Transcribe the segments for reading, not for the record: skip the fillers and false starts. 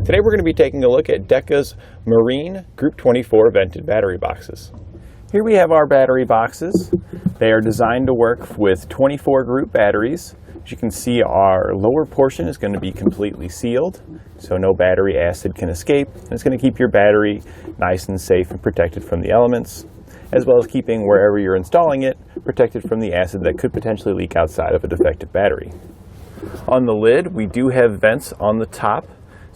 Today we're going to be taking a look at Deka's Marine Group 24 vented battery boxes. Here we have our battery boxes. They are designed to work with 24 group batteries. As you can see, our lower portion is going to be completely sealed, so no battery acid can escape. And it's going to keep your battery nice and safe and protected from the elements, as well as keeping wherever you're installing it protected from the acid that could potentially leak outside of a defective battery. On the lid, we do have vents on the top.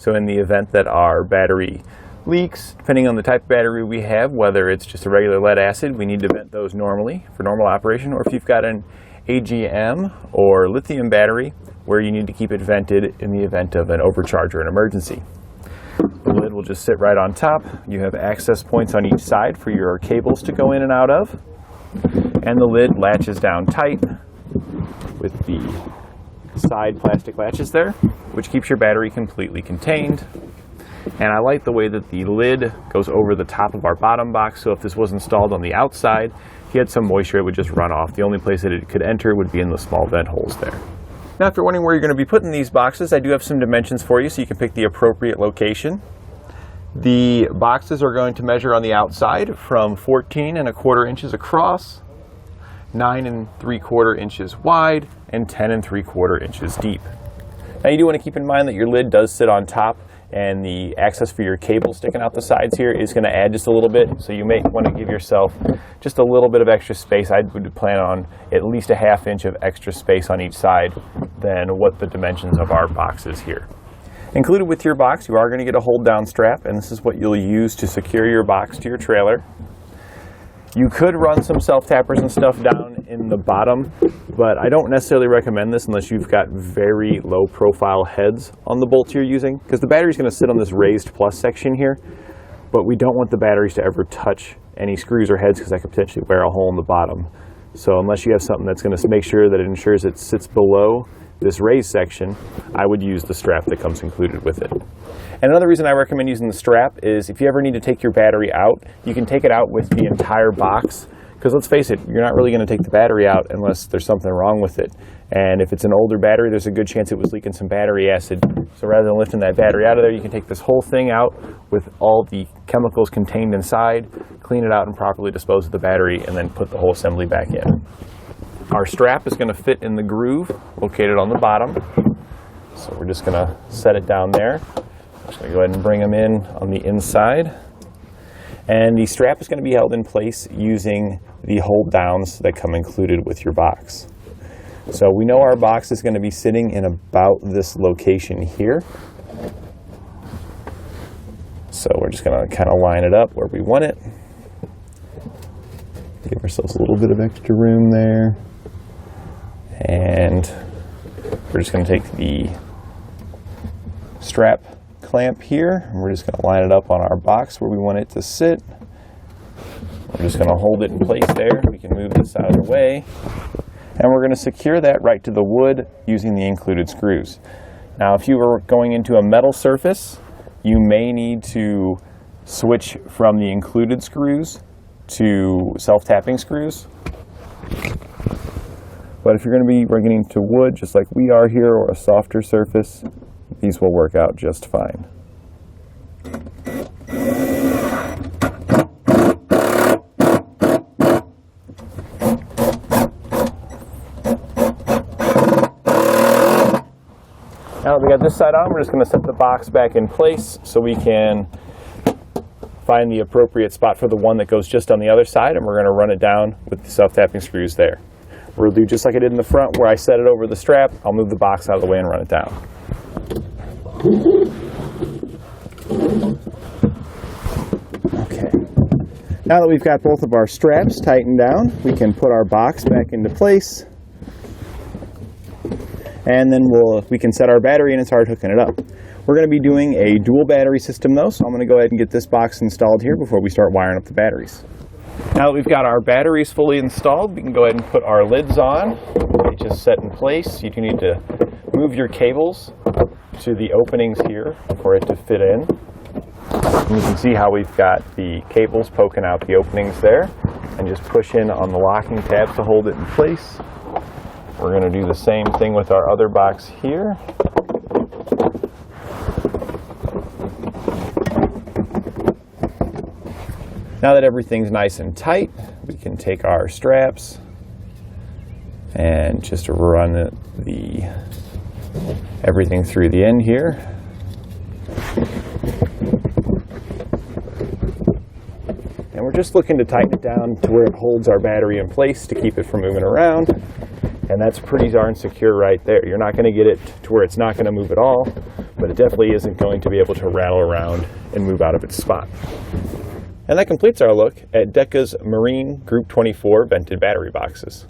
So in the event that our battery leaks, depending on the type of battery we have, whether it's just a regular lead acid, we need to vent those normally for normal operation, or if you've got an AGM or lithium battery where you need to keep it vented in the event of an overcharge or an emergency. The lid will just sit right on top. You have access points on each side for your cables to go in and out of. And the lid latches down tight with the side plastic latches there, which keeps your battery completely contained. And I like the way that the lid goes over the top of our bottom box, so if this was installed on the outside, if you had some moisture, it would just run off. The only place that it could enter would be in the small vent holes there. Now, if you're wondering where you're going to be putting these boxes, I do have some dimensions for you so you can pick the appropriate location. The boxes are going to measure on the outside from 14 1/4 inches across, 9 3/4 inches wide, and 10 3/4 inches deep. Now, you do want to keep in mind that your lid does sit on top, and the access for your cable sticking out the sides here is going to add just a little bit, so you may want to give yourself just a little bit of extra space. I would plan on at least a 1/2 inch of extra space on each side than what the dimensions of our box is here. Included with your box, you are going to get a hold down strap, and this is what you'll use to secure your box to your trailer. You could run some self-tappers and stuff down in the bottom, but I don't necessarily recommend this unless you've got very low profile heads on the bolts you're using, because the battery's going to sit on this raised plus section here, but we don't want the batteries to ever touch any screws or heads because that could potentially wear a hole in the bottom. So unless you have something that's going to make sure that it ensures it sits below this raised section, I would use the strap that comes included with it. And another reason I recommend using the strap is if you ever need to take your battery out, you can take it out with the entire box. Because let's face it, you're not really going to take the battery out unless there's something wrong with it. And if it's an older battery, there's a good chance it was leaking some battery acid. So rather than lifting that battery out of there, you can take this whole thing out with all the chemicals contained inside, clean it out and properly dispose of the battery, and then put the whole assembly back in. Our strap is going to fit in the groove located on the bottom. So we're just going to set it down there. I'm just going to go ahead and bring them in on the inside. And the strap is going to be held in place using the hold downs that come included with your box. So we know our box is going to be sitting in about this location here. So we're just going to kind of line it up where we want it. Give ourselves a little bit of extra room there. And we're just going to take the strap clamp here, and we're just going to line it up on our box where we want it to sit. We're just going to hold it in place there. We can move this out of the way. And we're going to secure that right to the wood using the included screws. Now, if you were going into a metal surface, you may need to switch from the included screws to self-tapping screws. But if you're going to be bringing into wood, just like we are here, or a softer surface, these will work out just fine. Now that we got this side on, we're just going to set the box back in place so we can find the appropriate spot for the one that goes just on the other side, and we're going to run it down with the self-tapping screws there. We'll do just like I did in the front where I set it over the strap. I'll move the box out of the way and run it down. Okay. Now that we've got both of our straps tightened down, we can put our box back into place. And then we can set our battery in and start hooking it up. We're going to be doing a dual battery system though, so I'm going to go ahead and get this box installed here before we start wiring up the batteries. Now that we've got our batteries fully installed, we can go ahead and put our lids on. They just set in place. You do need to move your cables to the openings here for it to fit in. And you can see how we've got the cables poking out the openings there, and just push in on the locking tab to hold it in place. We're going to do the same thing with our other box here. Now that everything's nice and tight, we can take our straps and just run everything through the end here. And we're just looking to tighten it down to where it holds our battery in place to keep it from moving around. And that's pretty darn secure right there. You're not going to get it to where it's not going to move at all, but it definitely isn't going to be able to rattle around and move out of its spot. And that completes our look at Deka's Marine Group 24 vented battery boxes.